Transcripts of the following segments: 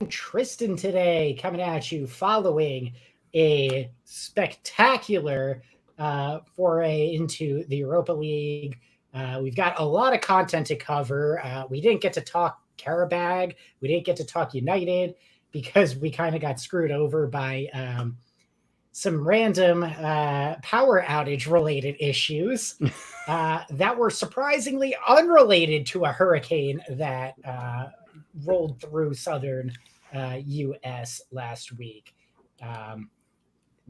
Tristan today, coming at you following a spectacular foray into the Europa League. We've got a lot of content to cover. We didn't get to talk Karabag, we didn't get to talk United because we kind of got screwed over by some random power outage related issues that were surprisingly unrelated to a hurricane that rolled through southern U.S. last week. Um,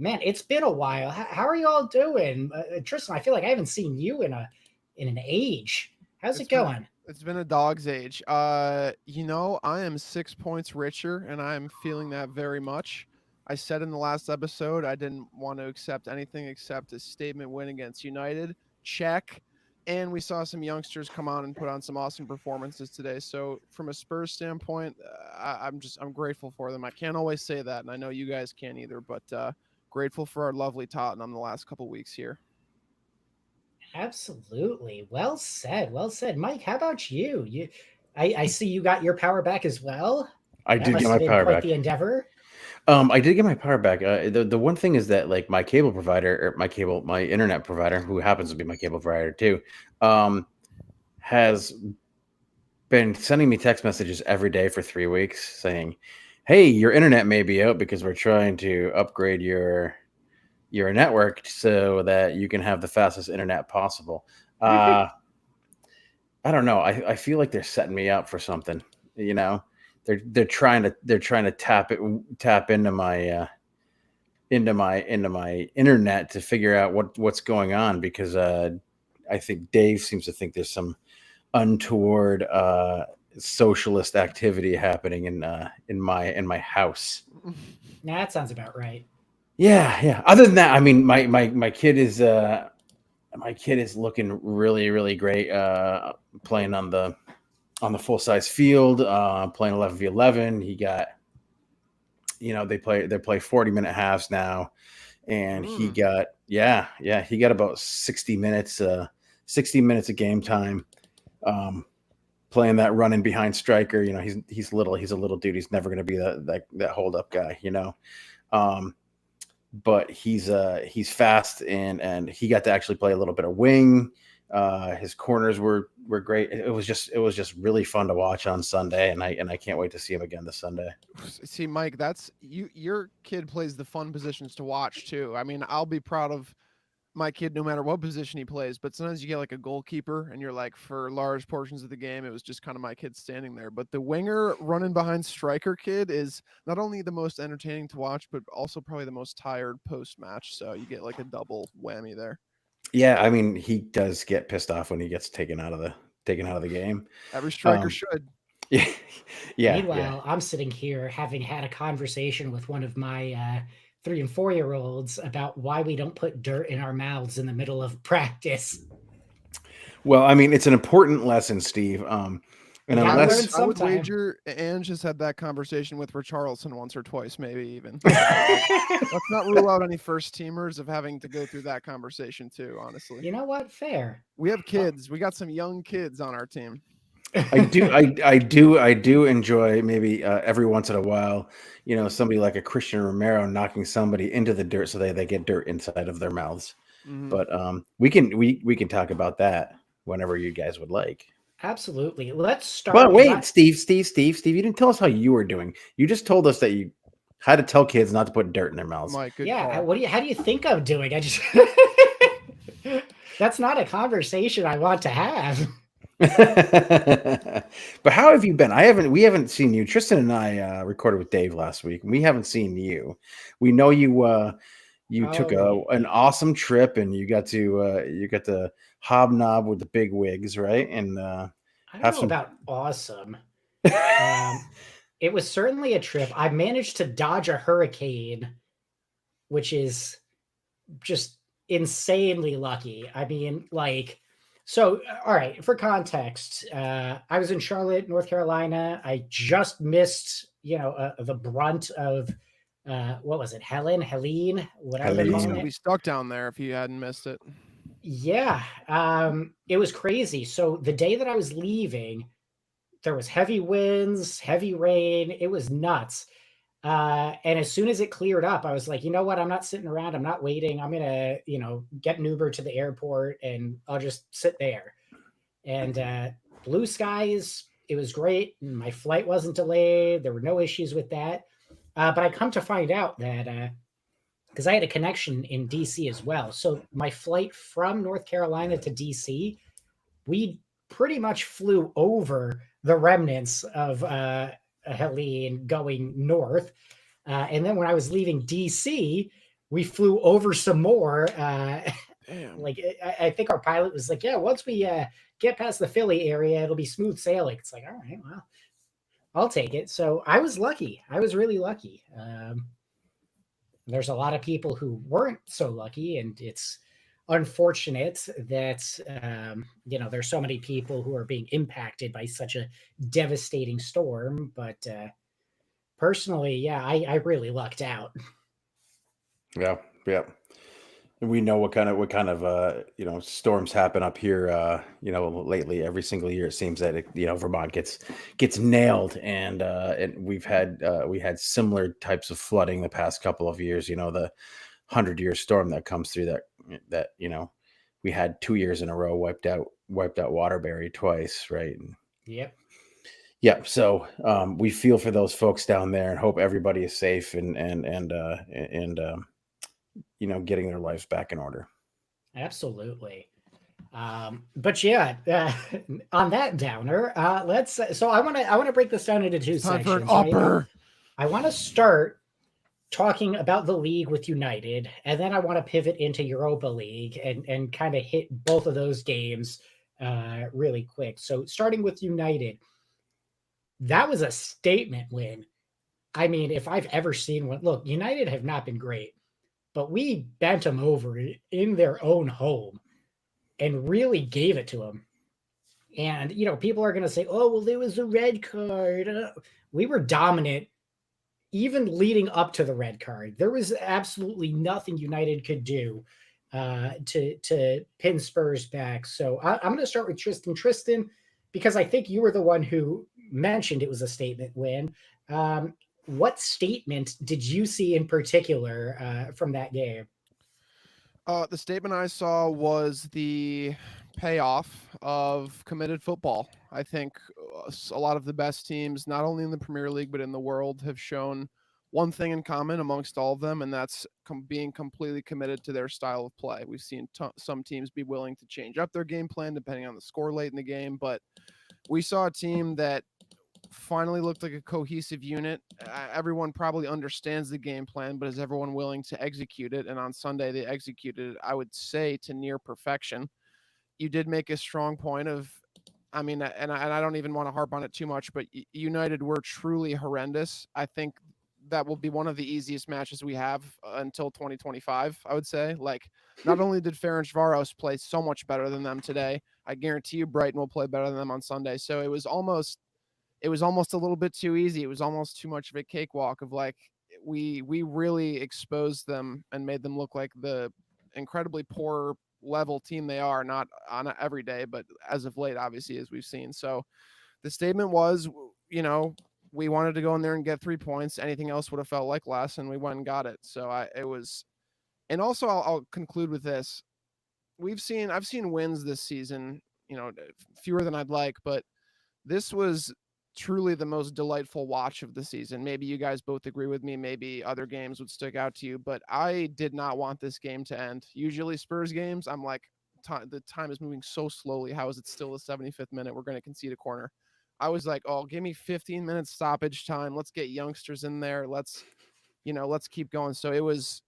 Man, it's been a while. How are you all doing, Tristan? I feel like I haven't seen you in an age. How's it It's been going? it's been a dog's age. I am 6 points richer, and I'm feeling that very much. I said in the last episode I didn't want to accept anything except a statement win against United. Check. And we saw some youngsters come on and put on some awesome performances today. So from a Spurs standpoint, I'm grateful for them. I can't always say that, and I know you guys can't either. But grateful for our lovely Tottenham the last couple weeks here. Absolutely. Well said. Well said. Mike, how about you? I see you got your power back as well. I That did get must my have been power quite back. the endeavor. I did get my power back. The one thing is that like my cable provider, or my internet provider, who happens to be my cable provider too, um, has been sending me text messages every day for 3 weeks saying, "Hey, your internet may be out because we're trying to upgrade your network so that you can have the fastest internet possible." Uh, I don't know. I feel like they're setting me up for something. You know, they're trying to tap into my internet to figure out what's going on because I think Dave seems to think there's some untoward socialist activity happening in my house. Nah, that sounds about right. Yeah, yeah. Other than that, I mean, my kid is looking really really great. Playing on the full size field, playing 11v11. He got they play 40-minute halves now, and he Mm. got he got about 60 minutes of game time. Um, Playing that running behind striker. He's a little dude. He's never going to be that hold up guy. Um, but he's fast, and he got to actually play a little bit of wing. His corners were great. It was just really fun to watch on Sunday, and I can't wait to see him again this Sunday. See, Mike, that's you. Your kid plays the fun positions to watch too. I mean, I'll be proud of my kid no matter what position he plays. But sometimes you get like a goalkeeper, and you're like, for large portions of the game, it was just kind of my kid standing there. But the winger running behind striker kid is not only the most entertaining to watch, but also probably the most tired post match. So you get like a double whammy there. Yeah, I mean, he does get pissed off when he gets taken out of the game. Every striker Um, should. yeah, yeah, yeah. Meanwhile, I'm sitting here having had a conversation with one of my 3 and 4 year olds about why we don't put dirt in our mouths in the middle of practice. Well, I mean, it's an important lesson, Steve. You And gotta I would learn unless I would sometime. wager Ange has had that conversation with Richarlison once or twice, maybe even. So let's not rule out any first teamers of having to go through that conversation too, honestly. You know what? Fair. We have Well, kids. We got some young kids on our team. I do enjoy maybe every once in a while, somebody like a Christian Romero knocking somebody into the dirt so they get dirt inside of their mouths. Hmm. But we can talk about that whenever you guys would like. Absolutely. Let's start But because wait, Steve, you didn't tell us how you were doing. You just told us that you had to tell kids not to put dirt in their mouths. Mike, good yeah. call. What do you? How do you think I'm doing? I just that's not a conversation I want to have. But how have you been? We haven't seen you. Tristan and I recorded with Dave last week, and we haven't seen you. We know you took Oh yeah. an awesome trip, and you got to hobnob with the big wigs, right? And I don't have know some. about awesome. Um, it was certainly a trip. I managed to dodge a hurricane, which is just insanely lucky. I mean, like, so, all right, for context, I was in Charlotte, North Carolina. I just missed, the brunt of, what was it, Helene, whatever they're It was calling going Helene. to it. be stuck down there if you hadn't missed it. Yeah, it was crazy. So the day that I was leaving, there was heavy winds, heavy rain. It was nuts. And as soon as it cleared up, I was like, you know what? I'm not sitting around. I'm not waiting. I'm gonna, get an Uber to the airport, and I'll just sit there. And blue skies. It was great. My flight wasn't delayed. There were no issues with that. But I come to find out that because I had a connection in DC as well, so my flight from North Carolina to DC, we pretty much flew over the remnants of Helene going north. And then when I was leaving DC, we flew over some more. Damn. Like I think our pilot was like, "Yeah, once we get past the Philly area, it'll be smooth sailing." It's like, all right, well, I'll take it. So I was lucky. I was really lucky. There's a lot of people who weren't so lucky, and it's unfortunate that there's so many people who are being impacted by such a devastating storm. But personally, yeah, I really lucked out. Yeah, yeah. We know what kind of storms happen up here. Lately, every single year it seems that Vermont gets nailed, and we had similar types of flooding the past couple of years. The 100-year storm that comes through that we had 2 years in a row wiped out Waterbury twice, right? Yep. Yeah, so we feel for those folks down there and hope everybody is safe and getting their lives back in order. Absolutely. But yeah, on that downer, so I want to break this down into two Time for sections. an upper. I want to start talking about the league with United, and then I want to pivot into Europa League and kind of hit both of those games really quick. So starting with United, that was a statement win. I mean, if I've ever seen one, look, United have not been great, but we bent them over in their own home and really gave it to them. And, people are going to say, oh, well, there was a red card. We were dominant even leading up to the red card. There was absolutely nothing United could do to pin Spurs back. So I'm going to start with Tristan. Tristan, because I think you were the one who mentioned it was a statement win. What statement did you see in particular from that game? The statement I saw was the payoff of committed football. I think a lot of the best teams, not only in the Premier League, but in the world, have shown one thing in common amongst all of them, and that's being completely committed to their style of play. We've seen some teams be willing to change up their game plan depending on the score late in the game, but we saw a team that finally looked like a cohesive unit. Everyone probably understands the game plan, but is everyone willing to execute it? And on Sunday, they executed it, I would say, to near perfection. You did make a strong point of, I mean, and I don't even want to harp on it too much, but United were truly horrendous. I think that will be one of the easiest matches we have until 2025, I would say. Like, not only did Ferencváros play so much better than them today, I guarantee you Brighton will play better than them on Sunday. So it was almost a little bit too easy. It was almost too much of a cakewalk of like, we really exposed them and made them look like the incredibly poor level team they are, not on every day, but as of late, obviously, as we've seen. So the statement was, we wanted to go in there and get 3 points. Anything else would have felt like less, and we went and got it. So and also I'll conclude with this. I've seen wins this season, fewer than I'd like, but this was truly the most delightful watch of the season. Maybe you guys both agree with me. Maybe other games would stick out to you, but I did not want this game to end. Usually Spurs games, I'm like, the time is moving so slowly. How is it still the 75th minute? We're going to concede a corner. I was like, oh, give me 15 minutes stoppage time. Let's get youngsters in there. Let's keep going. So it was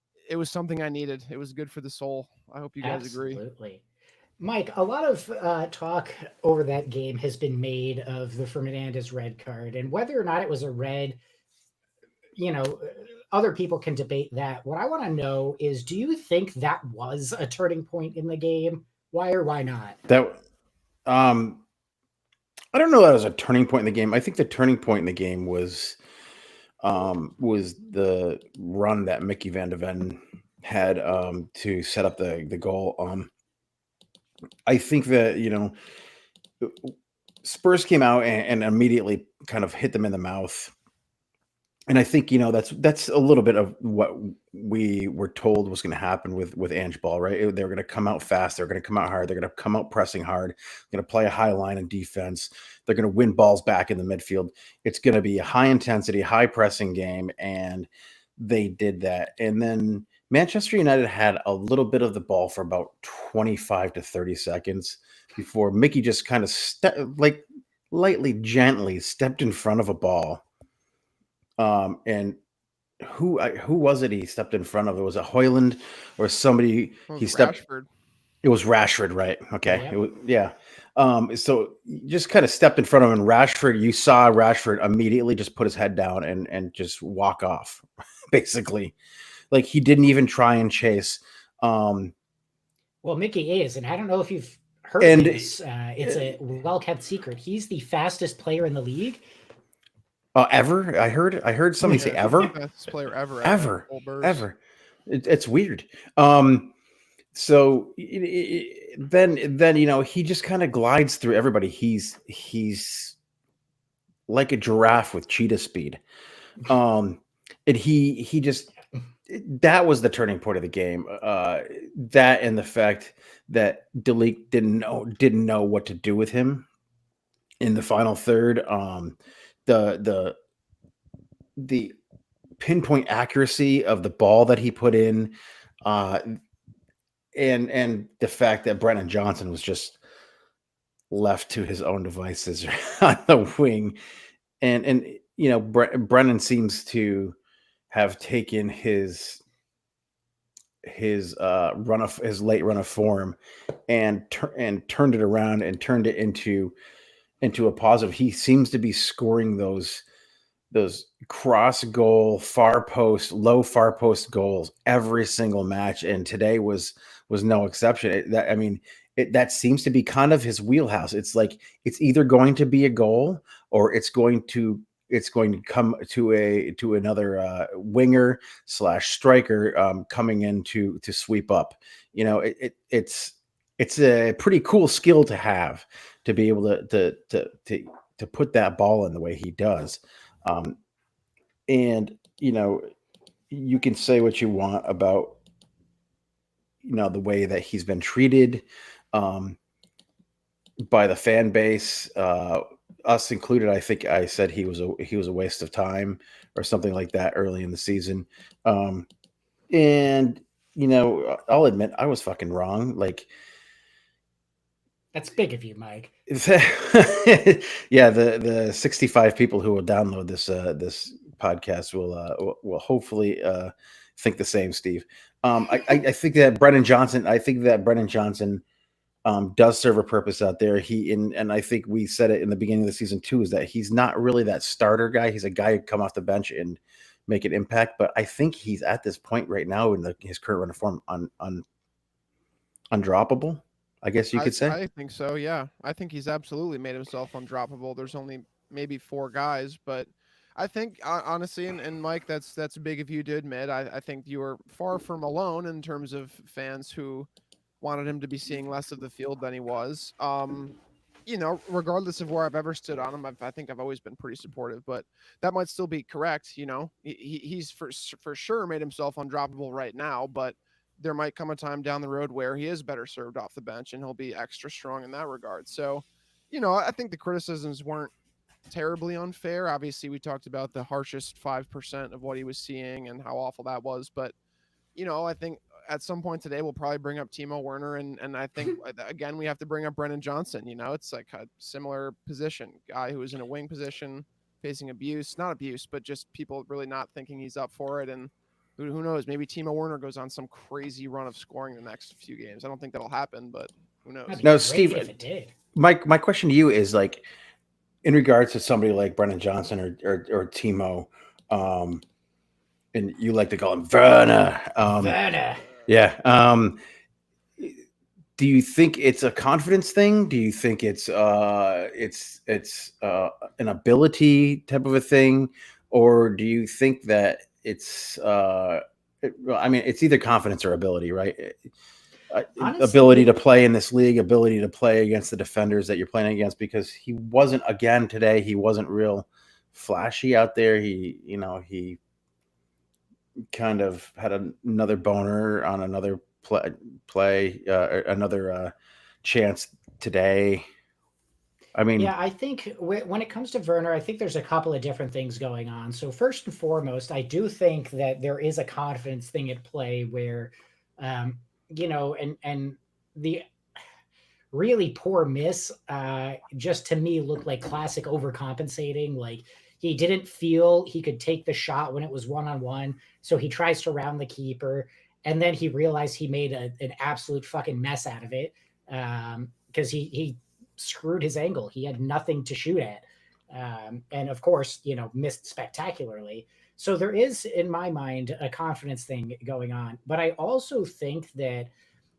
something I needed. It was good for the soul. I hope you guys agree. Absolutely. Mike, a lot of talk over that game has been made of the Fernandez red card, and whether or not it was a red, other people can debate that. What I want to know is, do you think that was a turning point in the game? Why or why not? I don't know that was a turning point in the game. I think the turning point in the game was the run that Mickey Van de Ven had to set up the goal. I think that Spurs came out and immediately kind of hit them in the mouth. And I think, that's a little bit of what we were told was going to happen with Ange Ball, right? They're going to come out fast. They're going to come out hard. They're going to come out pressing hard. They're going to play a high line in defense. They're going to win balls back in the midfield. It's going to be a high intensity, high pressing game. And they did that. And then Manchester United had a little bit of the ball for about 25 to 30 seconds before Mickey just kind of lightly, gently stepped in front of a ball. And who was it he stepped in front of? It was a Hoyland or somebody. He stepped. Rashford. It was Rashford, right? Okay, Yeah. It was, yeah. So you just kind of stepped in front of him, and Rashford. You saw Rashford immediately just put his head down and just walk off, basically. Like he didn't even try and chase. Well, Mickey is, and I don't know if you've heard And- this. It's a well-kept secret. He's the fastest player in the league. Ever? I heard somebody say Yeah, ever. Best player ever. Ever. Goldbergs. Ever. It's weird. So then he just kind of glides through everybody. He's like a giraffe with cheetah speed. And he just, that was the turning point of the game. That and the fact that De Ligt didn't know what to do with him in the final third. The pinpoint accuracy of the ball that he put in, and the fact that Brennan Johnson was just left to his own devices on the wing, and Brennan seems to have taken his late run of form and turned it around and turned it into a positive. He seems to be scoring those cross goal, low far post goals every single match, and today was no exception. That seems to be kind of his wheelhouse. It's like it's either going to be a goal or it's going to come to another winger / striker coming in to sweep up. It's a pretty cool skill to have, to be able to put that ball in the way he does. And you can say what you want about the way that he's been treated by the fan base, us included. I think I said he was a waste of time or something like that early in the season. And I'll admit I was fucking wrong. Like, That's big of you, Mike. Yeah, the 65 people who will download this podcast will hopefully think the same, Steve. I think that Brennan Johnson does serve a purpose out there. And I think we said it in the beginning of the season too, is that he's not really that starter guy. He's a guy who come off the bench and make an impact. But I think he's at this point right now in his current run of form undroppable, I guess you could say. I think so, yeah. I think he's absolutely made himself undroppable. There's only maybe 4 guys, but I think honestly, and Mike, that's big of you to admit. I think you were far from alone in terms of fans who wanted him to be seeing less of the field than he was. Regardless of where I've ever stood on him, I think I've always been pretty supportive, but that might still be correct. He's for sure made himself undroppable right now, but there might come a time down the road where he is better served off the bench and he'll be extra strong in that regard. So, I think the criticisms weren't terribly unfair. Obviously, we talked about the harshest 5% of what he was seeing and how awful that was. But, I think at some point today, we'll probably bring up Timo Werner. And I think, again, we have to bring up Brennan Johnson. It's like a similar position, guy who is in a wing position, facing abuse, not abuse, but just people really not thinking he's up for it. And who knows? Maybe Timo Werner goes on some crazy run of scoring the next few games. I don't think that'll happen, but who knows? That'd be No, great Steve, if it did. My question to you is, like, in regards to somebody like Brennan Johnson or Timo, and you like to call him Werner. Werner. Yeah. Do you think it's a confidence thing? Do you think it's an ability type of a thing, or do you think that it's it's either confidence or ability, right? ability Honestly, to play in this league, ability to play against the defenders that you're playing against, because he wasn't, again today, he wasn't real flashy out there. He kind of had another boner on another another chance today. I mean, yeah, I think when it comes to Werner, I think there's a couple of different things going on. So first and foremost, I do think that there is a confidence thing at play where, um, and the really poor miss just to me looked like classic overcompensating. Like he didn't feel he could take the shot when it was one-on-one, so he tries to round the keeper, and then he realized he made an absolute fucking mess out of it because he screwed his angle. He had nothing to shoot at, and of course, missed spectacularly. So there is, in my mind, a confidence thing going on. But I also think that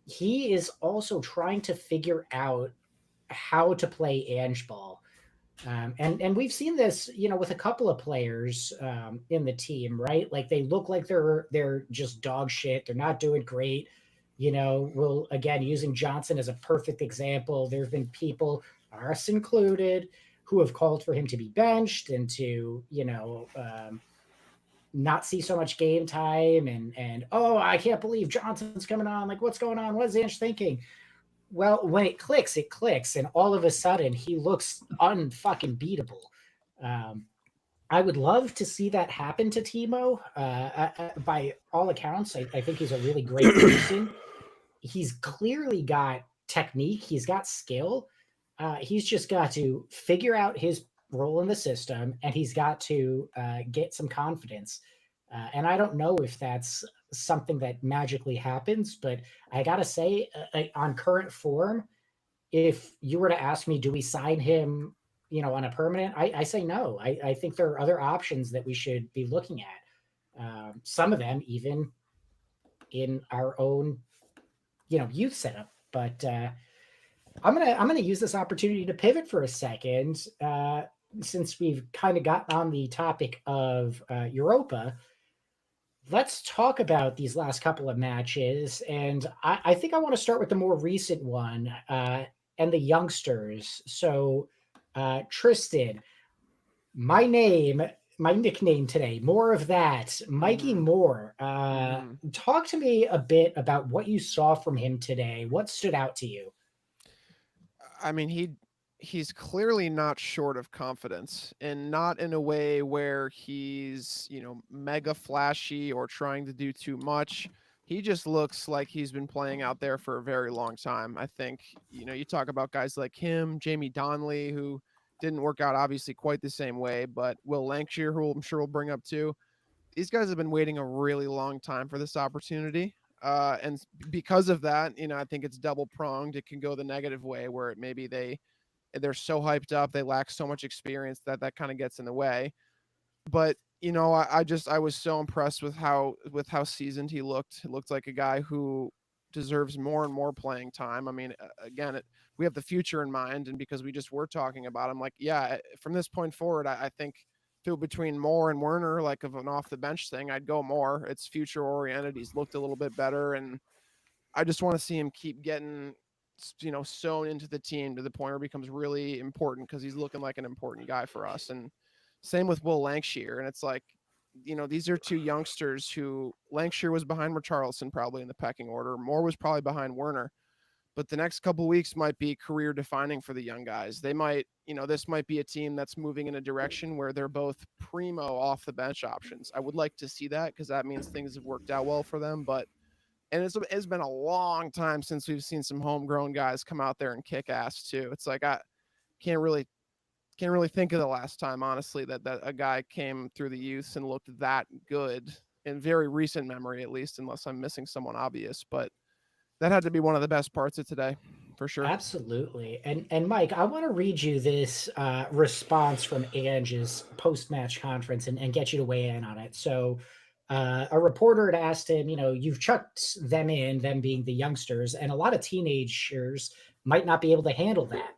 he is also trying to figure out how to play Ange ball. And we've seen this, with a couple of players in the team, right? Like they look like they're just dog shit. They're not doing great. We'll again using Johnson as a perfect example. There have been people, us included, who have called for him to be benched and to, not see so much game time and oh, I can't believe Johnson's coming on. Like, what's going on? What is Ange thinking? Well, when it clicks, and all of a sudden he looks unfucking beatable. I would love to see that happen to Timo. By all accounts, I think he's a really great person. He's clearly got technique. He's got skill. He's just got to figure out his role in the system, and he's got to get some confidence. And I don't know if that's something that magically happens, but I gotta say, on current form, if you were to ask me, do we sign him, on a permanent? I say no. I think there are other options that we should be looking at. Some of them even in our own, youth setup. But I'm gonna use this opportunity to pivot for a second, since we've kind of gotten on the topic of Europa. Let's talk about these last couple of matches, and I think I want to start with the more recent one and the youngsters. So, Tristan, my nickname today, more of that, Mikey Moore. Talk to me a bit about what you saw from him today. What stood out to you? I mean, he's clearly not short of confidence, and not in a way where he's, mega flashy or trying to do too much. He just looks like he's been playing out there for a very long time. I think, you talk about guys like him, Jamie Donnelly, who didn't work out obviously quite the same way, but Will Lancashire, who I'm sure we'll bring up too. These guys have been waiting a really long time for this opportunity. And because of that, I think it's double pronged. It can go the negative way where maybe they're so hyped up, they lack so much experience that kind of gets in the way. But I was so impressed with how seasoned he looked. It looked like a guy who deserves more and more playing time. I mean, again, we have the future in mind, and because we just were talking about him, like, yeah, from this point forward, I think between Moore and Werner, like of an off the bench thing, I'd go Moore. It's future oriented. He's looked a little bit better, and I just want to see him keep getting, sewn into the team to the point where it becomes really important, because he's looking like an important guy for us. And same with Will Lancashire. And it's like, these are two youngsters who Lancashire was behind Richarlison probably in the pecking order. Moore was probably behind Werner. But the next couple weeks might be career defining for the young guys. They might, this might be a team that's moving in a direction where they're both primo off the bench options. I would like to see that, because that means things have worked out well for them. But it's been a long time since we've seen some homegrown guys come out there and kick ass too. It's like I can't really think of the last time, honestly, that a guy came through the youth and looked that good in very recent memory, at least, unless I'm missing someone obvious. But that had to be one of the best parts of today, for sure. Absolutely. And Mike, I want to read you this response from Ange's post-match conference and get you to weigh in on it. So a reporter had asked him, you've chucked them in, them being the youngsters, and a lot of teenagers might not be able to handle that.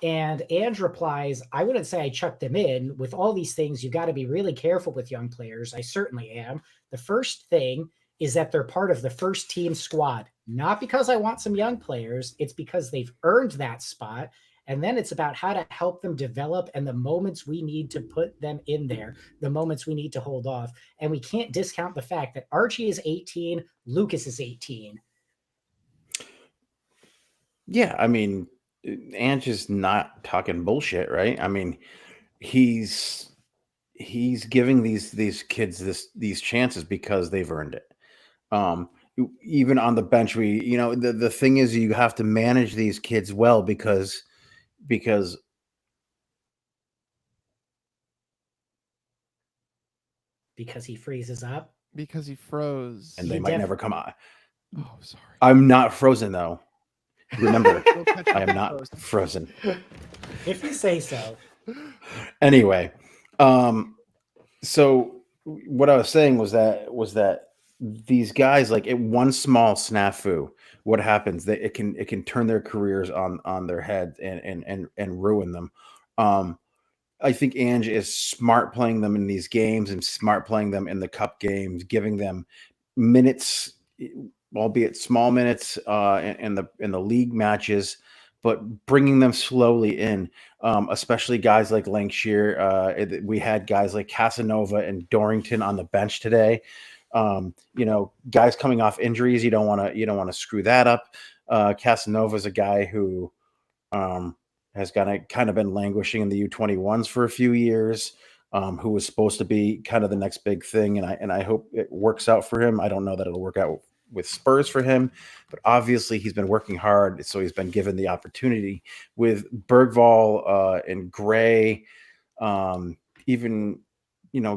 And Ange replies, I wouldn't say I chucked them in. With all these things, you've got to be really careful with young players. I certainly am. The first thing is that they're part of the first team squad. Not because I want some young players, it's because they've earned that spot. And then it's about how to help them develop and the moments we need to put them in there, the moments we need to hold off. And we can't discount the fact that Archie is 18, Lucas is 18. Yeah, I mean, Ange is not talking bullshit, right? I mean, he's giving these kids these chances because they've earned it. Even on the bench, the thing is, you have to manage these kids well because Because he freezes up. Because he froze. and they might never come out. Oh, sorry. I'm not frozen though. Remember, We'll catch up I am with not frozen. frozen. If you say so. Anyway, so what I was saying was that these guys, like, at one small snafu, what happens? That it can turn their careers on their head and ruin them. I think Ange is smart playing them in these games and smart playing them in the cup games, giving them minutes, albeit small minutes, in the league matches, but bringing them slowly in, especially guys like Lancashire. We had guys like Casanova and Dorrington on the bench today. Guys coming off injuries, you don't want to screw that up. Casanova is a guy who has kind of been languishing in the U21s for a few years, who was supposed to be kind of the next big thing, and I hope it works out for him. I don't know that it'll work out with Spurs for him, but obviously he's been working hard, so he's been given the opportunity. With Bergvall and Gray, even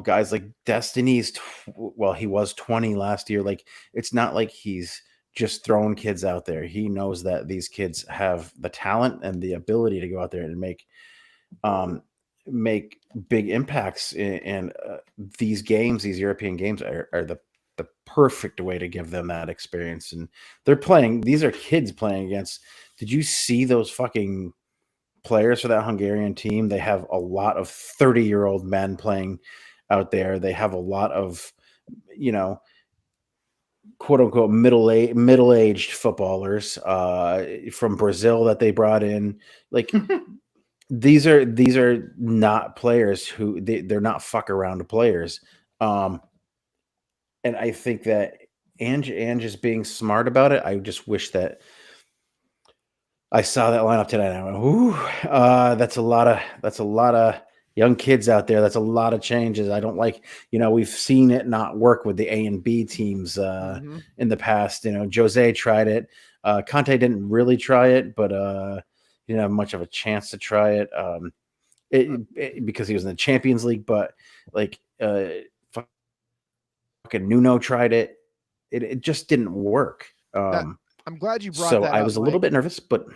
guys like Destiny's. He was 20 last year. Like, it's not like he's just throwing kids out there. He knows that these kids have the talent and the ability to go out there and make big impacts in these games. These European games are the perfect way to give them that experience. And these are kids playing against. Did you see those fucking players for that Hungarian team? They have a lot of 30-year-old men playing out there. They have a lot of, quote unquote middle-aged footballers from Brazil that they brought in. Like, these are not players who they're not fuck around players. And I think that Ange is being smart about it. I just wish that I saw that lineup today and I went, ooh, that's a lot of young kids out there. That's a lot of changes. I don't like, we've seen it not work with the A and B teams in the past. Jose tried it. Conte didn't really try it, but didn't have much of a chance to try it, because he was in the Champions League. But like, fucking Nuno tried it. It just didn't work. I'm glad you brought so that I up, was a little Mike. bit nervous, but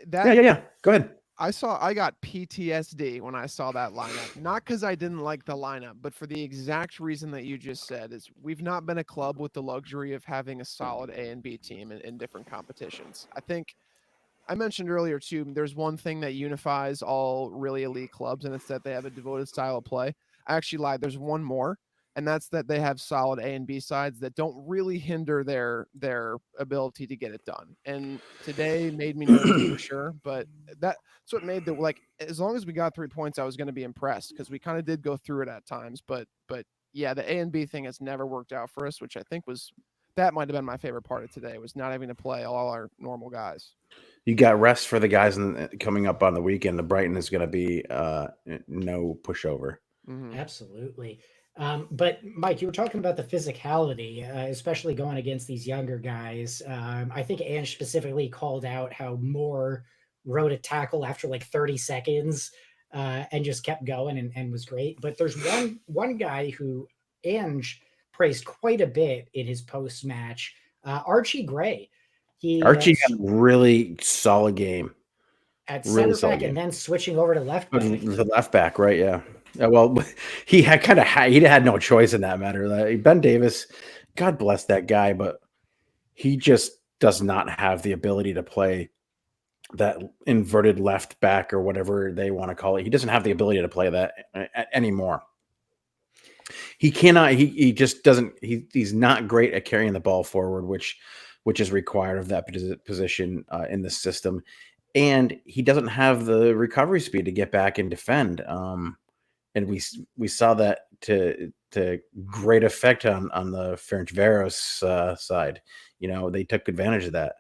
Yeah. Go ahead. I got PTSD when I saw that lineup, not because I didn't like the lineup, but for the exact reason that you just said. Is we've not been a club with the luxury of having a solid A and B team in different competitions. I think I mentioned earlier too, there's one thing that unifies all really elite clubs, and it's that they have a devoted style of play. I actually lied. There's one more, and that's that they have solid A and B sides that don't really hinder their ability to get it done. And today made me nervous for sure, but that's what made as long as we got 3 points, I was going to be impressed, because we kind of did go through it at times. But yeah, the A and B thing has never worked out for us, which I think that might have been my favorite part of today, was not having to play all our normal guys. You got rest for the guys coming up on the weekend. The Brighton is going to be no pushover. Mm-hmm. Absolutely. But Mike, you were talking about the physicality, especially going against these younger guys. I think Ange specifically called out how Moore wrote a tackle after like 30 seconds and just kept going and was great. But there's one guy who Ange praised quite a bit in his post-match, Archie Gray. Archie had a really solid game at center back and then switching over to left back. The left back, right? Yeah. Well, he had no choice in that matter. Ben Davis, God bless that guy, but he just does not have the ability to play that inverted left back or whatever they want to call it. He doesn't have the ability to play that anymore. he cannot. He just doesn't. He's not great at carrying the ball forward, which is required of that position in the system, and he doesn't have the recovery speed to get back and defend. And we saw that to great effect on the Ferencváros side. They took advantage of that.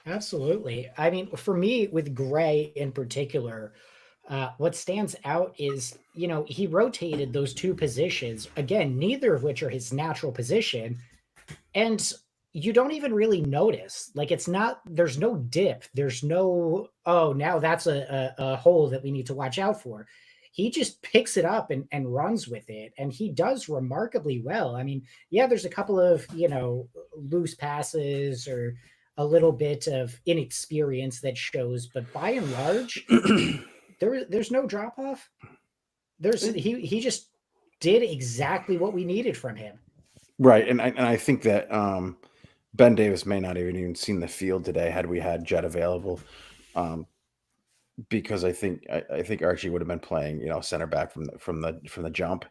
Absolutely. I mean, for me, with Gray in particular, what stands out is, he rotated those two positions, again, neither of which are his natural position. And you don't even really notice. Like, there's no dip. There's no, oh, now that's a hole that we need to watch out for. He just picks it up and runs with it. And he does remarkably well. I mean, yeah, there's a couple of, loose passes or a little bit of inexperience that shows, but by and large, there's no drop off. He just did exactly what we needed from him. Right, and I think that Ben Davis may not even seen the field today had we had Jed available, because I think Archie would have been playing, center back from the jump.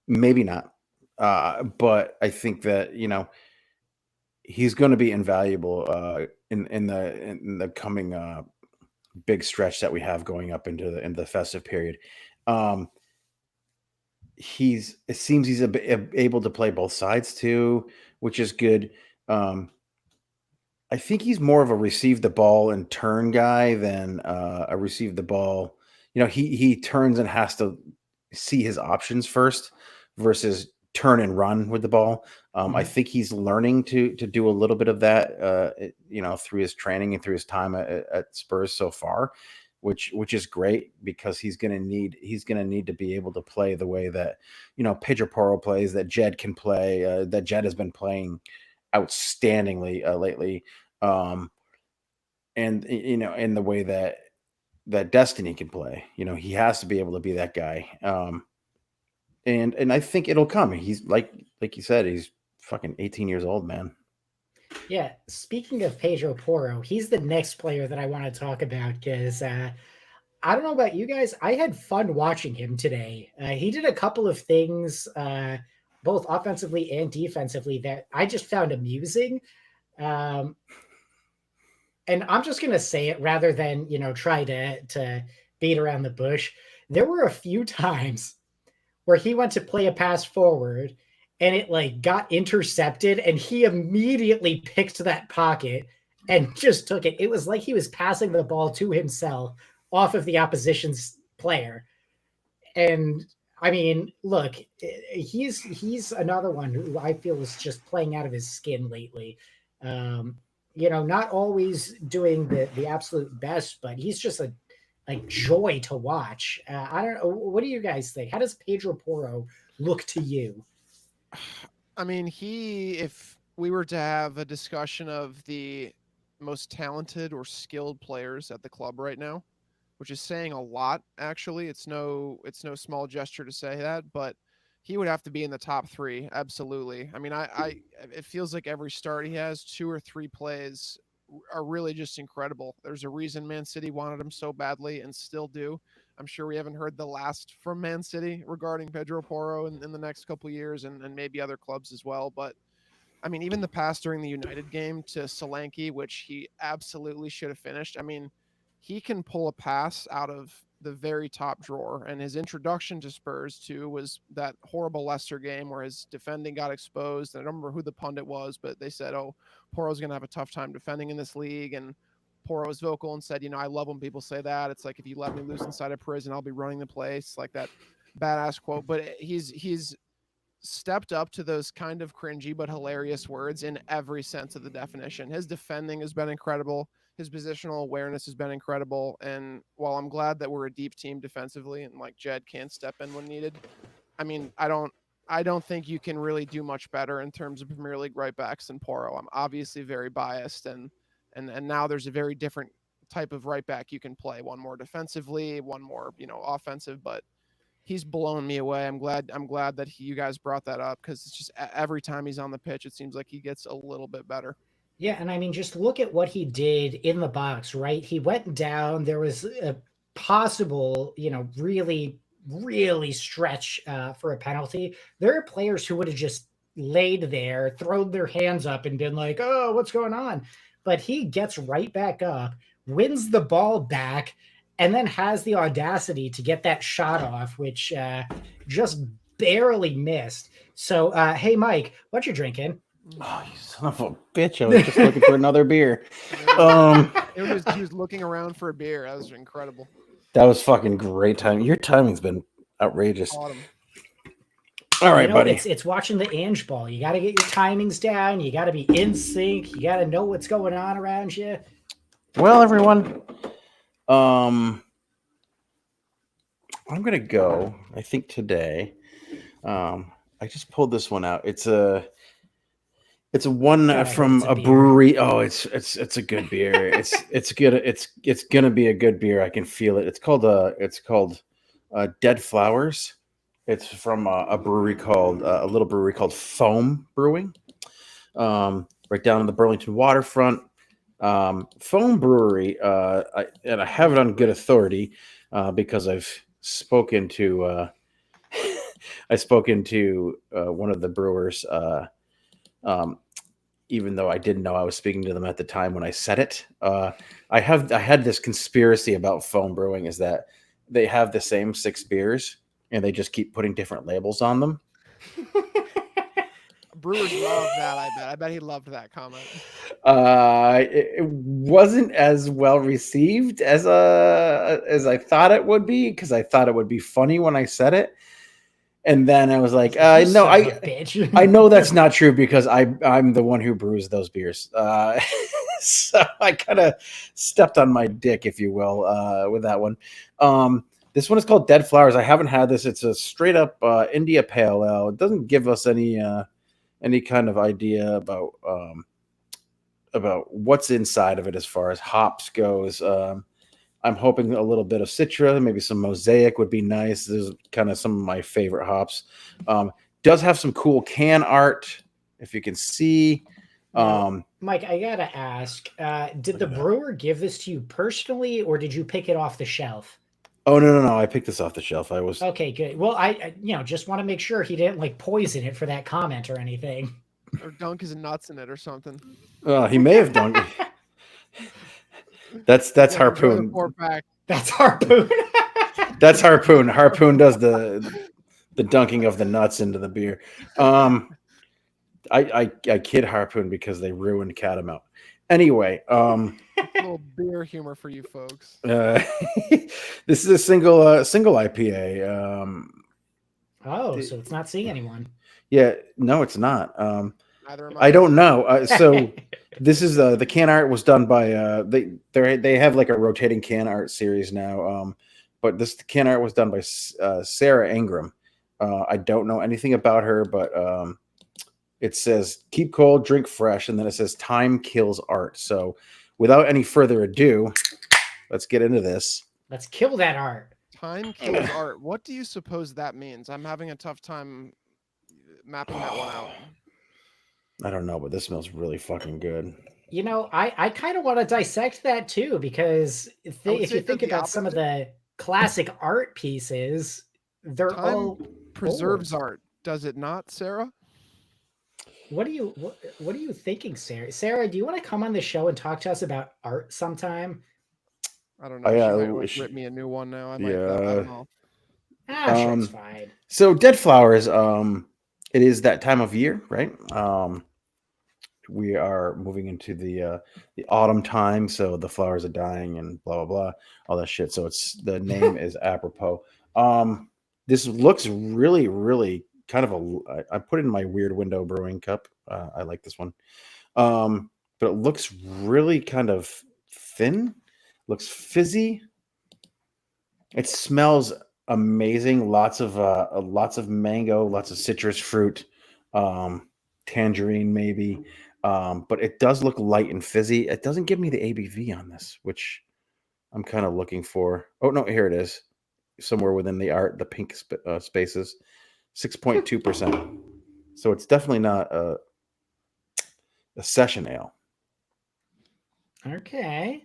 Maybe not, but I think that he's going to be invaluable in the coming big stretch that we have going up into the festive period. It seems he's able to play both sides too, which is good. I think he's more of a receive the ball and turn guy than a receive the ball. He turns and has to see his options first versus turn and run with the ball. I think he's learning to do a little bit of that, through his training and through his time at Spurs so far, which is great because he's going to need to be able to play the way that, Pedro Porro plays, that Jed can play, that Jed has been playing outstandingly lately. And, in the way that Destiny can play, he has to be able to be that guy. And I think it'll come. He's like you said, he's fucking 18 years old, man. Yeah. Speaking of Pedro Porro, he's the next player that I want to talk about because I don't know about you guys. I had fun watching him today. He did a couple of things, both offensively and defensively, that I just found amusing. And I'm just going to say it rather than, try to beat around the bush. There were a few times where he went to play a pass forward and it got intercepted and he immediately picked that pocket and just took it. It was like he was passing the ball to himself off of the opposition's player. And I mean, look, he's another one who I feel is just playing out of his skin lately. Not always doing the absolute best, but he's just a joy to watch. I don't know. What do you guys think? How does Pedro Porro look to you? I mean, if we were to have a discussion of the most talented or skilled players at the club right now, which is saying a lot, actually, it's no small gesture to say that, but he would have to be in the top 3. Absolutely. I mean, it feels like every start he has, 2 or 3 plays are really just incredible. There's a reason Man City wanted him so badly and still do. I'm sure we haven't heard the last from Man City regarding Pedro Porro in the next couple of years and maybe other clubs as well. But I mean, even the pass during the United game to Solanke, which he absolutely should have finished. I mean, he can pull a pass out of the very top drawer, and his introduction to Spurs too was that horrible Leicester game where his defending got exposed. And I don't remember who the pundit was, but they said, "Oh, Porro's going to have a tough time defending in this league." And Porro was vocal and said, "I love when people say that. It's like if you let me loose inside a prison, I'll be running the place." Like that badass quote. But he's stepped up to those kind of cringy but hilarious words in every sense of the definition. His defending has been incredible. His positional awareness has been incredible. And while I'm glad that we're a deep team defensively and Jed can step in when needed, I mean, I don't think you can really do much better in terms of Premier League right backs than Porro. I'm obviously very biased and now there's a very different type of right back you can play. One more defensively, one more, offensive, but he's blown me away. I'm glad that you guys brought that up because it's just every time he's on the pitch, it seems like he gets a little bit better. Yeah, and I mean, just look at what he did in the box, right? He went down. There was a possible, really really stretch for a penalty, there are players who would have just laid there, thrown their hands up, and been like, "Oh, what's going on?" But he gets right back up, wins the ball back, and then has the audacity to get that shot off, which just barely missed. So, hey, Mike, what you drinking? Oh, you son of a bitch! I was just looking for another beer. He was looking around for a beer. That was incredible. That was fucking great timing. Your timing's been outrageous. Autumn. All right, buddy. It's watching the Ange ball. You got to get your timings down. You got to be in sync. You got to know what's going on around you. Well, everyone, I'm gonna go. I think today. I just pulled this one out. It's a one God, from it's a a beer. brewery. Oh, it's a good beer. it's good. It's gonna be a good beer. I can feel it. It's called Dead Flowers. It's from a brewery called a little brewery called Foam Brewing, right down on the Burlington waterfront. Foam Brewery, I have it on good authority because I've spoken to one of the brewers. Even though I didn't know I was speaking to them at the time when I said it, I had this conspiracy about Foam Brewing is that they have the same 6 beers and they just keep putting different labels on them. Brewers love that. I bet he loved that comment. It wasn't as well received as I thought it would be because I thought it would be funny when I said it, and then I was like, You no, son of a bitch. I know that's not true because I'm the one who brews those beers. So I kind of stepped on my dick, if you will, with that one. This one is called Dead Flowers. I haven't had this. It's a straight up India Pale Ale. It doesn't give us any kind of idea about what's inside of it as far as hops goes. I'm hoping a little bit of Citra, maybe some Mosaic would be nice. This is kind of some of my favorite hops. Does have some cool can art, if you can see. Mike, I gotta ask, did the brewer give this to you personally, or did you pick it off the shelf? Oh no! I picked this off the shelf. I was Okay, good. Well, I just want to make sure he didn't like poison it for that comment or anything. Or dunk his nuts in it or something. he may have done. That's Yeah, enjoy the Harpoon. 4-pack. That's Harpoon. That's Harpoon. Harpoon does the dunking of the nuts into the beer. I kid Harpoon because they ruined Catamount. Anyway, A little beer humor for you folks. this is a single IPA. Oh, so it's not seeing anyone. Yeah, no, it's not. Neither am I don't know. So this is the can art was done by they have like a rotating can art series now. But this can art was done by Sarah Ingram. I don't know anything about her, but it says keep cold, drink fresh, and then it says time kills art. So without any further ado, let's get into this. Let's kill that art. Time kills art. What do you suppose that means? I'm having a tough time mapping that one out. I don't know, but this smells really fucking good. I kind of want to dissect that too, because if you think about some of the classic art pieces, they're Time all preserves old. art, does it not, Sarah? What are you thinking, Sarah? Sarah, do you want to come on the show and talk to us about art sometime? I don't know. She might rip me a new one now. I don't know. Sure, it's fine. So Dead Flowers, it is that time of year, right? We are moving into the autumn time, so the flowers are dying and blah blah blah, all that shit. So the name is apropos. This looks really, really kind of I put it in my Weird Window Brewing cup. I like this one, but it looks really kind of thin. Looks fizzy. It smells amazing. Lots of mango, lots of citrus fruit, tangerine maybe. But it does look light and fizzy. It doesn't give me the ABV on this, which I'm kind of looking for. Oh no, here it is. Somewhere within the art, the pink spaces, 6.2%. So it's definitely not a session ale. Okay.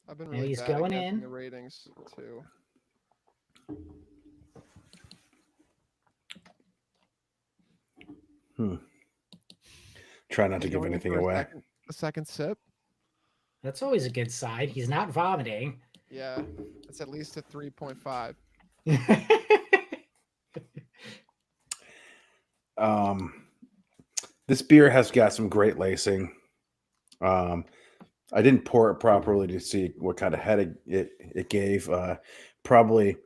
I've been And really he's bad at going guessing in. the ratings too. Try not to You give going in anything for away. A second sip? That's always a good sign. He's not vomiting. Yeah, it's at least a 3.5. This beer has got some great lacing. I didn't pour it properly to see what kind of head it gave. Probably,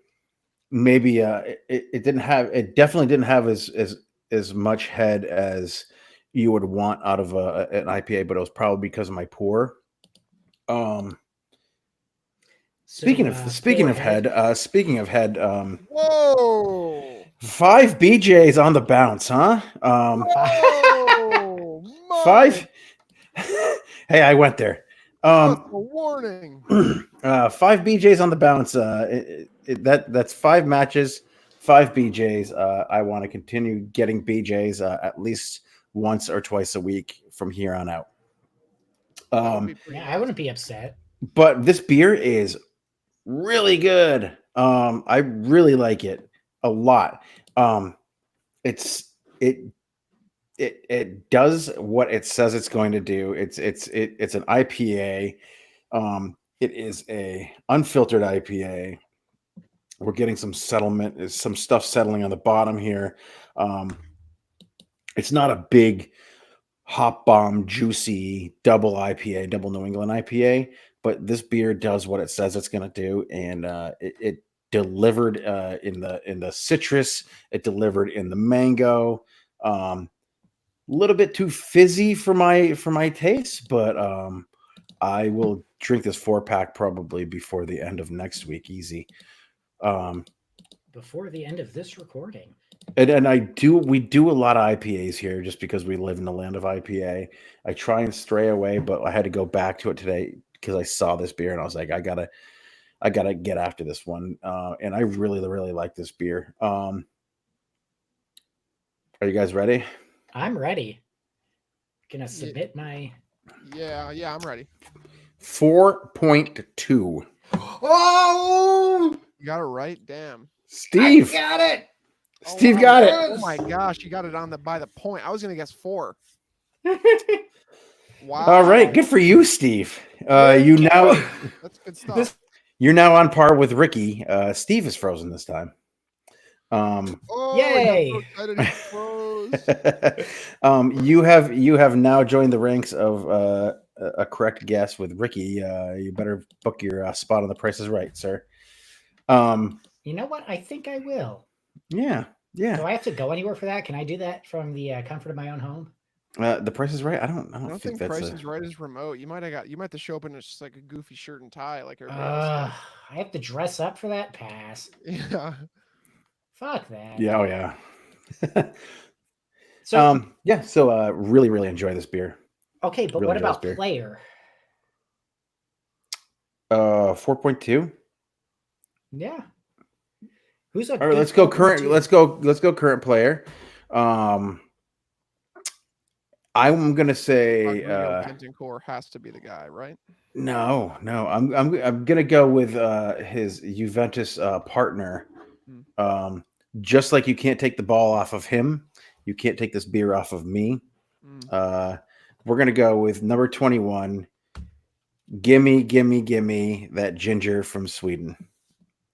maybe it didn't have. It definitely didn't have as much head as you would want out of an IPA, but it was probably because of my pour. Speaking of head, Whoa! 5 BJs on the bounce, huh? Whoa! Five. Hey, I went there. What's a warning? 5 BJs on the bounce. That's 5 matches, 5 BJs. I want to continue getting BJs at least once or twice a week from here on out. Yeah, I wouldn't be upset. But this beer is really good. I really like it a lot. It does what it says it's going to do. It's an IPA. It is a unfiltered IPA. We're getting some settlement, some stuff settling on the bottom here. It's not a big hop bomb, juicy double IPA, double New England IPA, but this beer does what it says it's going to do, and it delivered in the citrus. It delivered in the mango. Little bit too fizzy for my taste, but I will drink this 4-pack probably before the end of next week, easy. Before the end of this recording. And we do a lot of IPAs here just because we live in the land of IPA. I try and stray away, but I had to go back to it today because I saw this beer and I was like, I gotta get after this one. And I really, really like this beer. Are you guys ready? I'm ready. Gonna submit my. Yeah, I'm ready. 4.2. Oh, You got it right. Damn. Steve I got it. Steve got it. Oh my gosh, you got it on by the point. I was gonna guess 4. Wow. All right, good for you, Steve. You now That's good stuff. You're now on par with Ricky. Steve is frozen this time. Oh, Yay. I'm so excited he froze. You have now joined the ranks of a correct guess with Ricky. You better book your spot on The Price is Right, sir. You know what? I think I will. Yeah. Do I have to go anywhere for that? Can I do that from the comfort of my own home? The Price is Right. I don't think that's Price is Right is remote. You might have to show up in just like a goofy shirt and tie, like everybody else. I have to dress up for that pass. Yeah. Fuck that. Yeah. Oh yeah. So So really, really enjoy this beer. okay, but really what enjoy about this beer. player? 4.2. Yeah. Who's a All right, let's go current. Let's go current player. I'm gonna say Rodrigo Bentancur has to be the guy, right? no. I'm gonna go with his Juventus partner. Just like you can't take the ball off of him, you can't take this beer off of me. We're gonna go with number 21. Gimme that ginger from Sweden,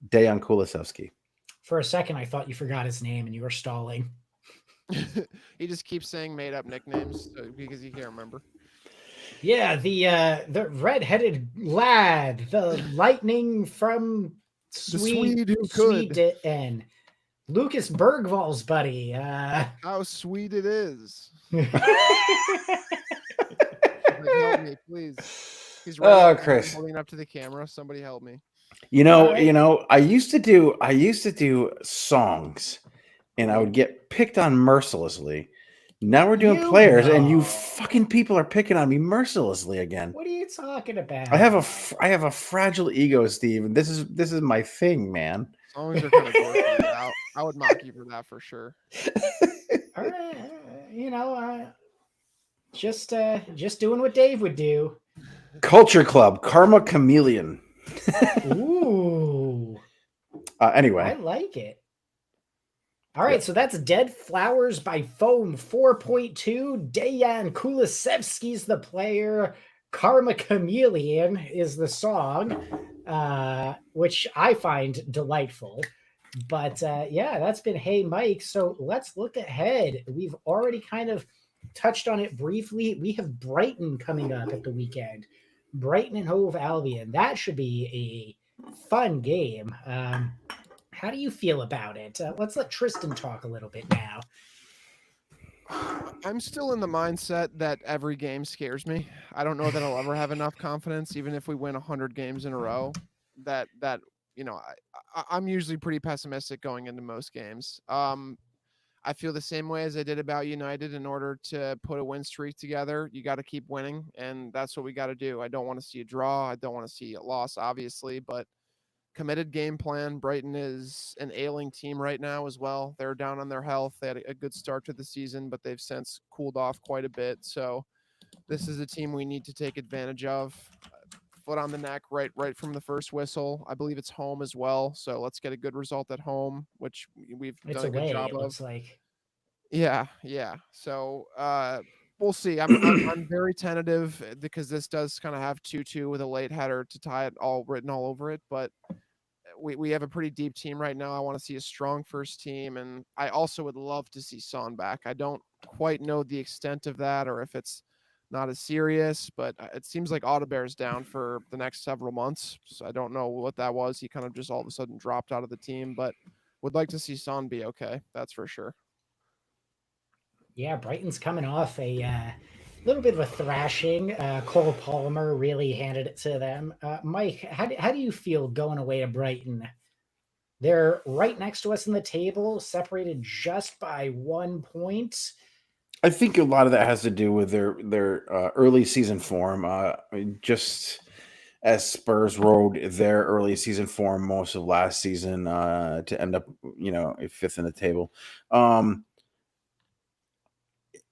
Dejan Kulusevski. For a second, I thought you forgot his name and you were stalling. He just keeps saying made up nicknames because he can't remember. Yeah, the red-headed lad, the lightning from Swede who could. Sweden. Lucas Bergvall's buddy. How sweet it is. Help me, please. He's right Chris. holding up to the camera. Somebody help me. I used to do songs and I would get picked on mercilessly. Now we're doing players and you fucking people are picking on me mercilessly again. What are you talking about? I have a fragile ego, Steve, and this is my thing, man. Songs are kind of dorky. I would mock you for that for sure. All right, just doing what Dave would do. Culture Club, Karma Chameleon. Ooh. Anyway, I like it. All right, so that's Dead Flowers by Foam 4.2. Dejan Kulisevsky's the player. Karma Chameleon is the song, which I find delightful. But yeah, that's been Hey Mike. So let's look ahead. We've already kind of touched on it briefly. We have Brighton coming up at the weekend. Brighton and Hove Albion. That should be a fun game. How do you feel about it? Let's let Tristan talk a little bit now. I'm still in the mindset that every game scares me. I don't know that I'll ever have enough confidence, even if we win 100 games in a row. That I'm usually pretty pessimistic going into most games. I feel the same way as I did about United. In order to put a win streak together, you got to keep winning, and that's what we got to do. I don't want to see a draw. I don't want to see a loss, obviously, but committed game plan. Brighton is an ailing team right now as well. They're down on their health. They had a good start to the season, but they've since cooled off quite a bit. So this is a team we need to take advantage of. Foot on the neck right from the first whistle. I believe it's home as well. So let's get a good result at home, which we've It's done a good away, job it of. looks like. Yeah. So we'll see. I'm very tentative because this does kind of have 2-2 with a late header to tie it all written all over it. But we have a pretty deep team right now. I want to see a strong first team, and I also would love to see Son back. I don't quite know the extent of that or if it's not as serious, but it seems like Audibert down for the next several months. So I don't know what that was. He kind of just all of a sudden dropped out of the team, but would like to see Son be okay. That's for sure. Yeah, Brighton's coming off a little bit of a thrashing. Cole Palmer really handed it to them. Mike, how do you feel going away to Brighton? They're right next to us in the table, separated just by 1 point. I think a lot of that has to do with their early season form. Just as Spurs rode their early season form most of last season to end up, fifth in the table.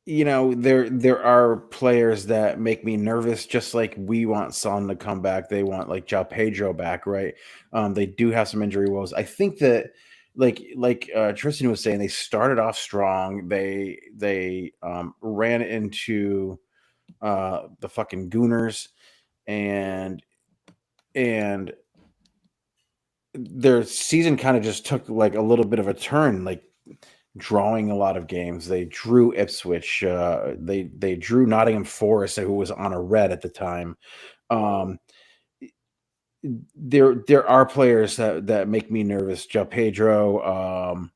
There are players that make me nervous, just like we want Son to come back. They want like João Pedro back, right? They do have some injury woes. I think that like Tristan was saying, they started off strong. They ran into the fucking Gooners and their season kind of just took like a little bit of a turn, like drawing a lot of games. They drew Ipswich. They drew Nottingham Forest, who was on a red at the time. There are players that make me nervous. João Pedro,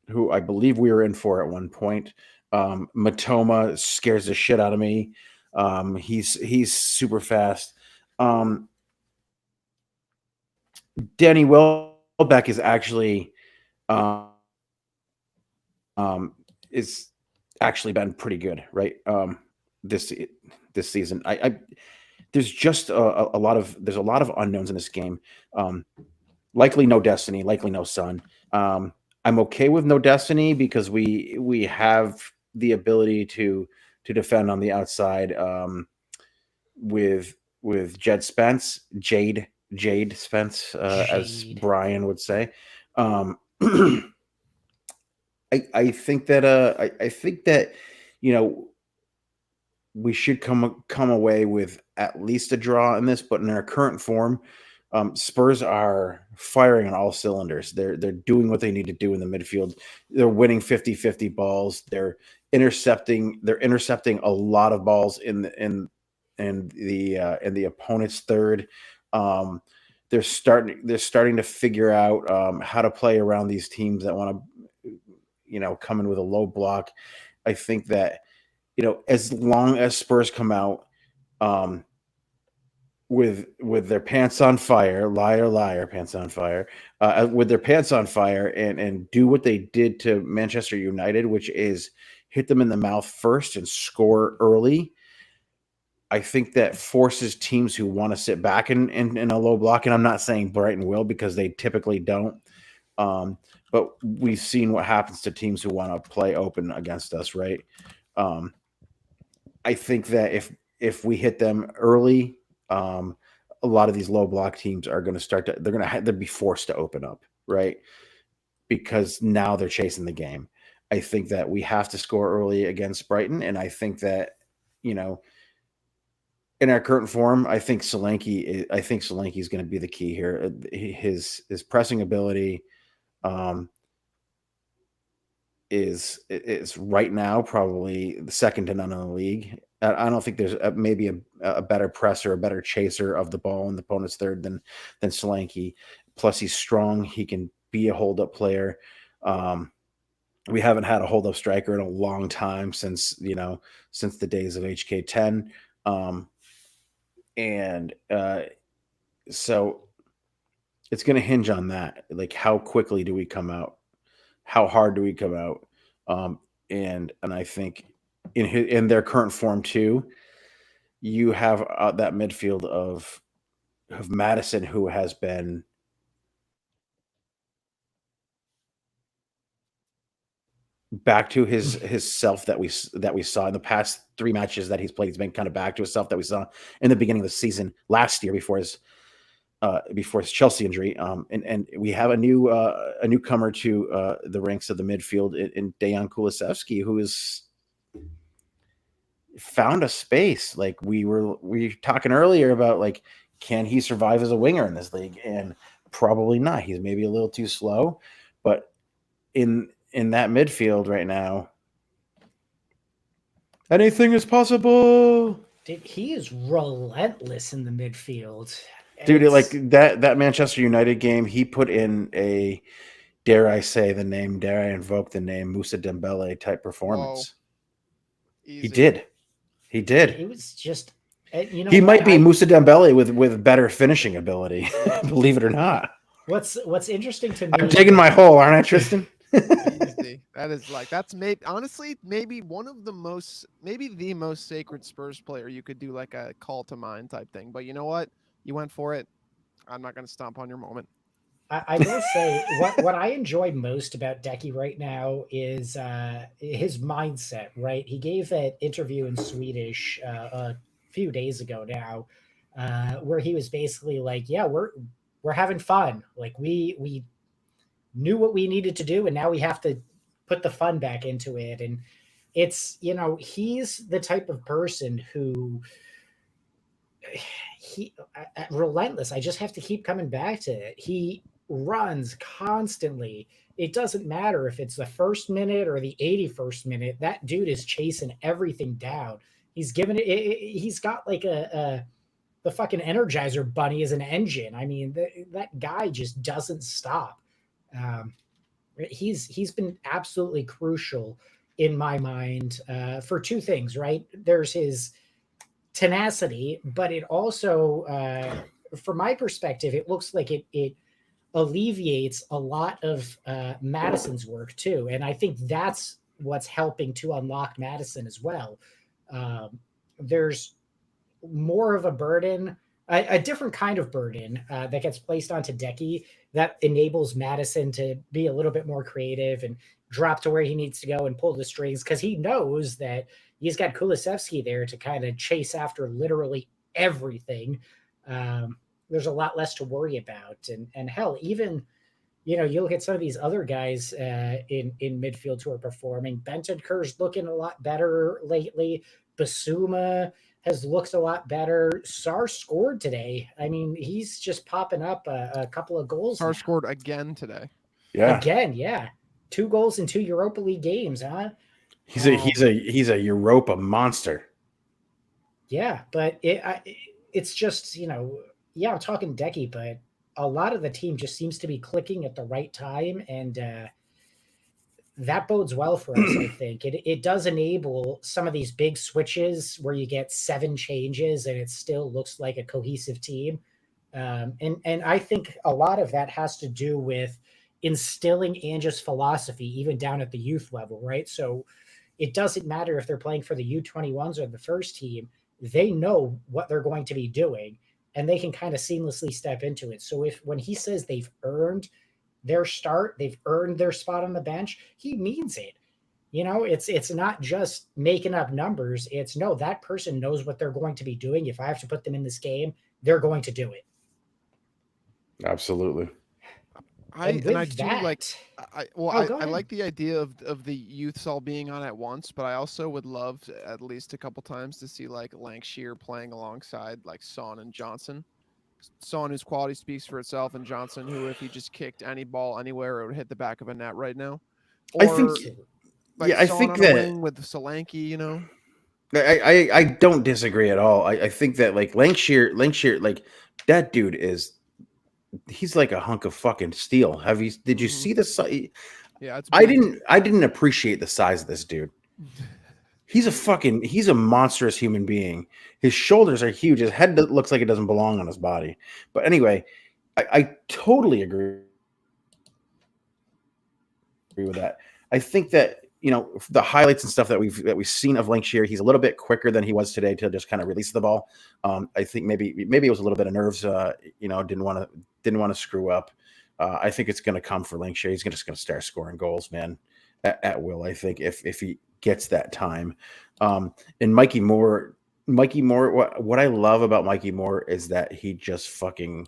who I believe we were in for at one point. Matoma scares the shit out of me. He's super fast. Danny Welbeck is actually is actually been pretty good, right? This season, there's just a lot of unknowns in this game. Likely no Destiny, likely no Son. I'm okay with no Destiny because we have the ability to defend on the outside with Jade Spence, as Brian would say. I think that we should come away with at least a draw in this, but in our current form, Spurs are firing on all cylinders. They're doing what they need to do in the midfield. They're winning 50-50 balls. They're intercepting a lot of balls in the opponent's third. They're starting to figure out how to play around these teams that want to come in with a low block. I think that as long as Spurs come out with their pants on fire, liar, pants on fire, with their pants on fire and do what they did to Manchester United, which is hit them in the mouth first and score early, I think that forces teams who want to sit back in a low block, and I'm not saying Brighton will because they typically don't, but we've seen what happens to teams who want to play open against us, right? I think that if we hit them early, a lot of these low block teams are going to they'll be forced to open up. right? Because now they're chasing the game. I think that we have to score early against Brighton, and I think that, you know, in our current form, I think Solanke is going to be the key here. His pressing ability is right now probably the second to none in the league. I don't think there's maybe a better presser, a better chaser of the ball in the opponent's third than Solanke. Plus, he's strong. He can be a hold-up player. We haven't had a hold-up striker in a long time since the days of HK10. So it's going to hinge on that. Like, how quickly do we come out? How hard do we come out? And I think in their current form too, you have that midfield of Maddison, who has been back to his self that we saw in the past 3 matches that he's played. He's been kind of back to his self that we saw in the beginning of the season last year before his Chelsea injury. And we have a newcomer to the ranks of the midfield in Dejan Kulusevski, who has found a space. Like we were talking earlier about, like, can he survive as a winger in this league? And probably not. He's maybe a little too slow, but in that midfield right now, anything is possible. Dude, he is relentless in the midfield. Dude, like that Manchester United game, he put in a, dare I invoke the name Moussa Dembele type performance. He did. It was just, he might be Moussa Dembele with better finishing ability, believe it or not. What's interesting to me, I'm digging my hole, aren't I, Tristan? Easy. That is that's maybe one of the most, maybe the most sacred Spurs player you could do like a call to mind type thing. But you know what? You went for it. I'm not going to stomp on your moment. I will say what I enjoy most about Decky right now is his mindset, right? He gave an interview in Swedish a few days ago now, where he was basically like, yeah, we're having fun. Like we knew what we needed to do, and now we have to put the fun back into it. And it's, he's the type of person who relentless. I just have to keep coming back to it. He runs constantly. It doesn't matter if it's the first minute or the 81st minute. That dude is chasing everything down. He's given it. He's got like the fucking Energizer Bunny as an engine. I mean, that guy just doesn't stop. He's been absolutely crucial in my mind for two things, right? There's his tenacity, but it also, from my perspective, it looks like it alleviates a lot of Maddison's work too. And I think that's what's helping to unlock Maddison as well. There's more of a burden, a different kind of burden that gets placed onto Decky that enables Maddison to be a little bit more creative and drop to where he needs to go and pull the strings, because he knows that he's got Kulusevski there to kind of chase after literally everything. There's a lot less to worry about. And hell, even, you look at some of these other guys in midfield who are performing. Bentancur's looking a lot better lately. Basuma has looked a lot better. Sarr scored today. I mean, he's just popping up a couple of goals. Sarr scored again today. Yeah. Again, yeah. 2 goals in 2 Europa League games, huh? He's a Europa monster. Yeah, but it's just, I'm talking Decky, but a lot of the team just seems to be clicking at the right time, and that bodes well for us, I think. It does enable some of these big switches where you get 7 changes and it still looks like a cohesive team. And I think a lot of that has to do with instilling Ange's philosophy, even down at the youth level, right? So it doesn't matter if they're playing for the U21s or the first team. They know what they're going to be doing, and they can kind of seamlessly step into it. So when he says they've earned their start, they've earned their spot on the bench, he means it. It's not just making up numbers. It's no, that person knows what they're going to be doing. If I have to put them in this game, they're going to do it. Absolutely. And I with do like that, go I ahead. like the idea of the youths all being on at once, but I also would love at least a couple times to see like Lancashire playing alongside like Son and Johnson. Son, whose quality speaks for itself, and Johnson, who if he just kicked any ball anywhere, it would hit the back of a net right now. I think, Or Absolutely. like I Son think on a that wing with Solanke, you know. I don't disagree at all. I think that like Lancashire, like that dude he's like a hunk of fucking steel. Did you Hmm. see the size? Yeah, it's big. I didn't appreciate the size of this dude. He's a monstrous human being. His shoulders are huge. His head looks like it doesn't belong on his body. But anyway, I totally agree with that. I think that the highlights and stuff that we've seen of Lancashire, he's a little bit quicker than he was today to just kind of release the ball. I think maybe it was a little bit of nerves. Didn't want to screw up. I think it's going to come for Lancashire. He's just going to start scoring goals, man, at will. I think if he gets that time. And Mikey Moore, what I love about Mikey Moore is that he just fucking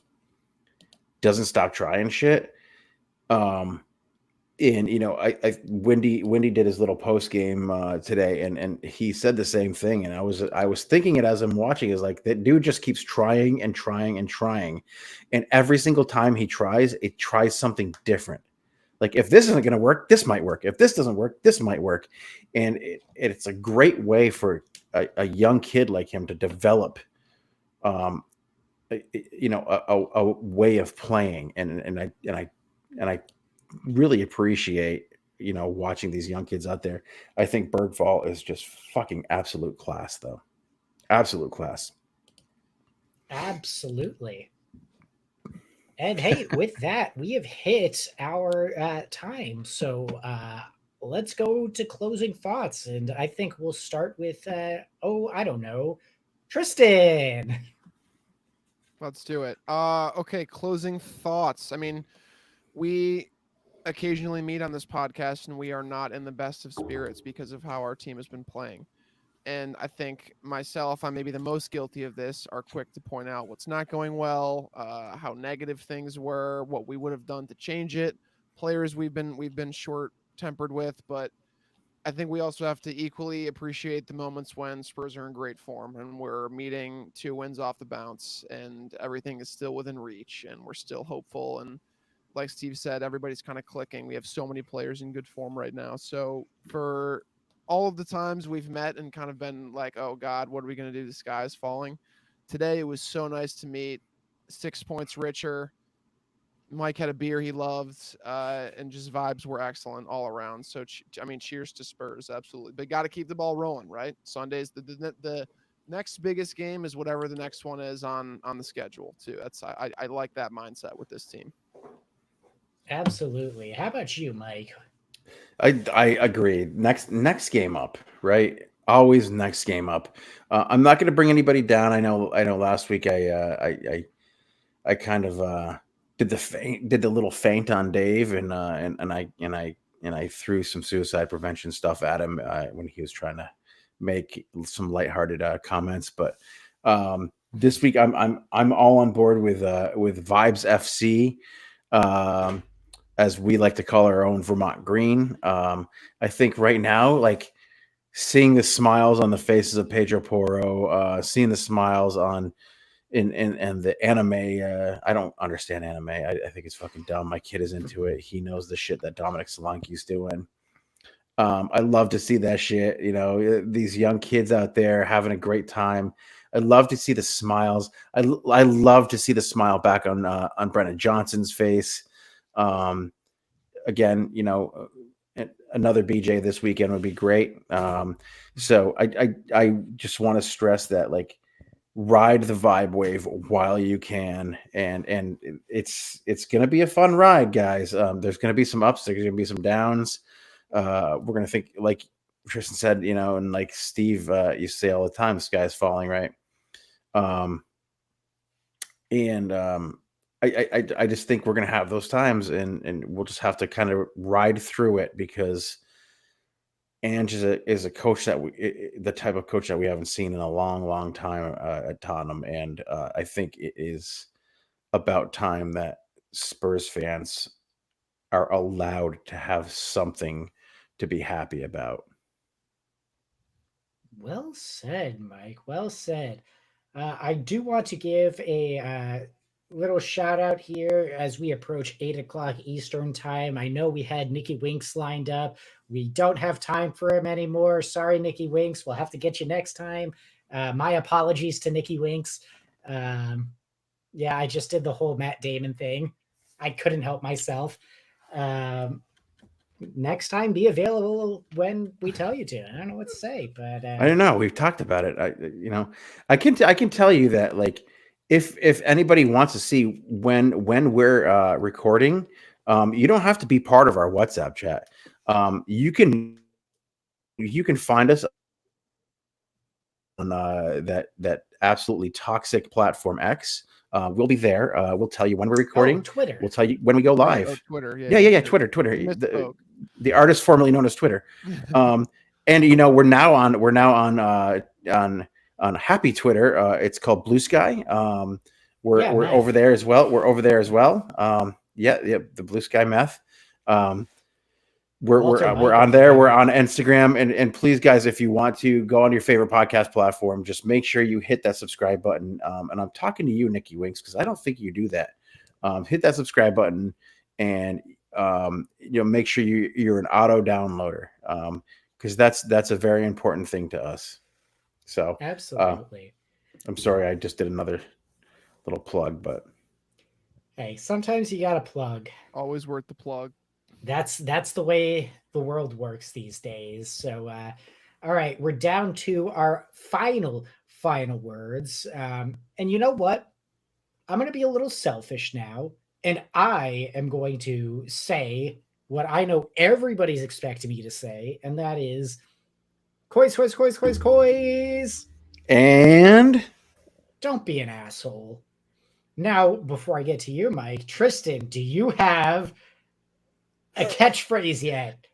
doesn't stop trying shit. And Wendy did his little post game today, and he said the same thing. And I was thinking it as I'm watching, is like that dude just keeps trying and trying and trying, and every single time he tries, it tries something different. Like if this isn't going to work, this might work. If this doesn't work, this might work, and it's a great way for a young kid like him to develop, a way of playing, and I really appreciate watching these young kids out there. I think Bergvall is just fucking absolute class, though. Absolute class. Absolutely. And hey, with that, we have hit our time. So let's go to closing thoughts. And I think we'll start with, I don't know, Tristan. Let's do it. Okay, closing thoughts. I mean, we occasionally meet on this podcast and we are not in the best of spirits because of how our team has been playing. And I think myself, I'm maybe the most guilty of this, are quick to point out what's not going well, how negative things were, what we would have done to change it, players we've been short tempered with, but I think we also have to equally appreciate the moments when Spurs are in great form and we're meeting 2 wins off the bounce and everything is still within reach and we're still hopeful. And like Steve said, everybody's kind of clicking. We have so many players in good form right now. So for all of the times we've met and kind of been like, oh God, what are we going to do? The sky is falling. Today, it was so nice to meet 6 points richer. Mike had a beer he loved, and just vibes were excellent all around. So, cheers to Spurs, absolutely. But got to keep the ball rolling, right? Sundays, the next biggest game is whatever the next one is on the schedule too. I like that mindset with this team. Absolutely. How about you, Mike? I agree. Next game up, right? Always next game up. I'm not going to bring anybody down. I know. Last week I kind of did the little feint on Dave, and I threw some suicide prevention stuff at him when he was trying to make some lighthearted comments. But this week I'm all on board with Vibes FC. As we like to call our own Vermont Green. I think right now, like seeing the smiles on the faces of Pedro Porro, seeing the smiles on in the anime. I don't understand anime. I think it's fucking dumb. My kid is into it. He knows the shit that Dominic Solanke's doing. I love to see that shit. These young kids out there having a great time. I love to see the smiles. I love to see the smile back on Brennan Johnson's face. Again, another BJ this weekend would be great. So I just want to stress that, like, ride the vibe wave while you can, and it's going to be a fun ride, guys. There's going to be some ups, there's going to be some downs. We're going to think, like Tristan said, and like Steve you say all the time, the sky is falling, right? I just think we're going to have those times, and we'll just have to kind of ride through it, because Ange is a coach the type of coach that we haven't seen in a long time at Tottenham. And I think it is about time that Spurs fans are allowed to have something to be happy about. Well said, Mike. Well said. I do want to give a little shout out here as we approach 8 o'clock Eastern time. I know we had Nikki Winks lined up. We don't have time for him anymore. Sorry, Nikki Winks. We'll have to get you next time. My apologies to Nikki Winks. Yeah, I just did the whole Matt Damon thing. I couldn't help myself. Next time, be available when we tell you to. I don't know what to say, but I don't know. We've talked about it. I can tell you that, like, if anybody wants to see when we're recording, you don't have to be part of our WhatsApp chat. You can find us on that absolutely toxic platform X. We'll be there. We'll tell you when we're recording. Twitter. We'll tell you when we go Right, live. Twitter. Yeah. Twitter. The artist formerly known as Twitter. And we're now on Happy Twitter. It's called Blue Sky. We're nice. over there as well. The Blue Sky Meth. We're on there. We're on Instagram, and please, guys, if you want to go on your favorite podcast platform, just make sure you hit that subscribe button. And I'm talking to you, Nikki Winks, because I don't think you do that. Hit that subscribe button, and make sure you're an auto downloader, because that's a very important thing to us. So absolutely. I'm sorry, I just did another little plug, but hey, sometimes you gotta plug. Always worth the plug. That's the way the world works these days. So all right, we're down to our final words. And you know what? I'm going to be a little selfish now, and I am going to say what I know everybody's expecting me to say, and that is coys. And don't be an asshole. Now, before I get to you, Mike, Tristan, do you have a catchphrase yet?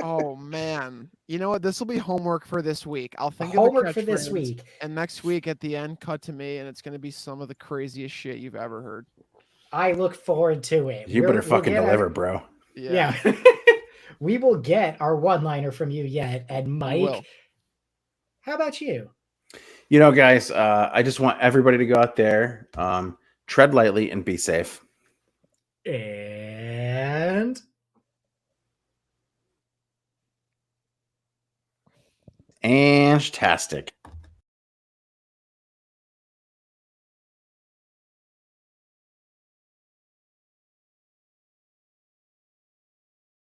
Oh man, you know what? This will be homework for this week. I'll think of Homework the for this catchphrase, week. and next week at the end, cut to me, and it's going to be some of the craziest shit you've ever heard. I look forward to it. You better fucking deliver, bro. Yeah. We will get our one-liner from you yet. And Mike, how about you? Guys, I just want everybody to go out there, tread lightly and be safe. And fantastic.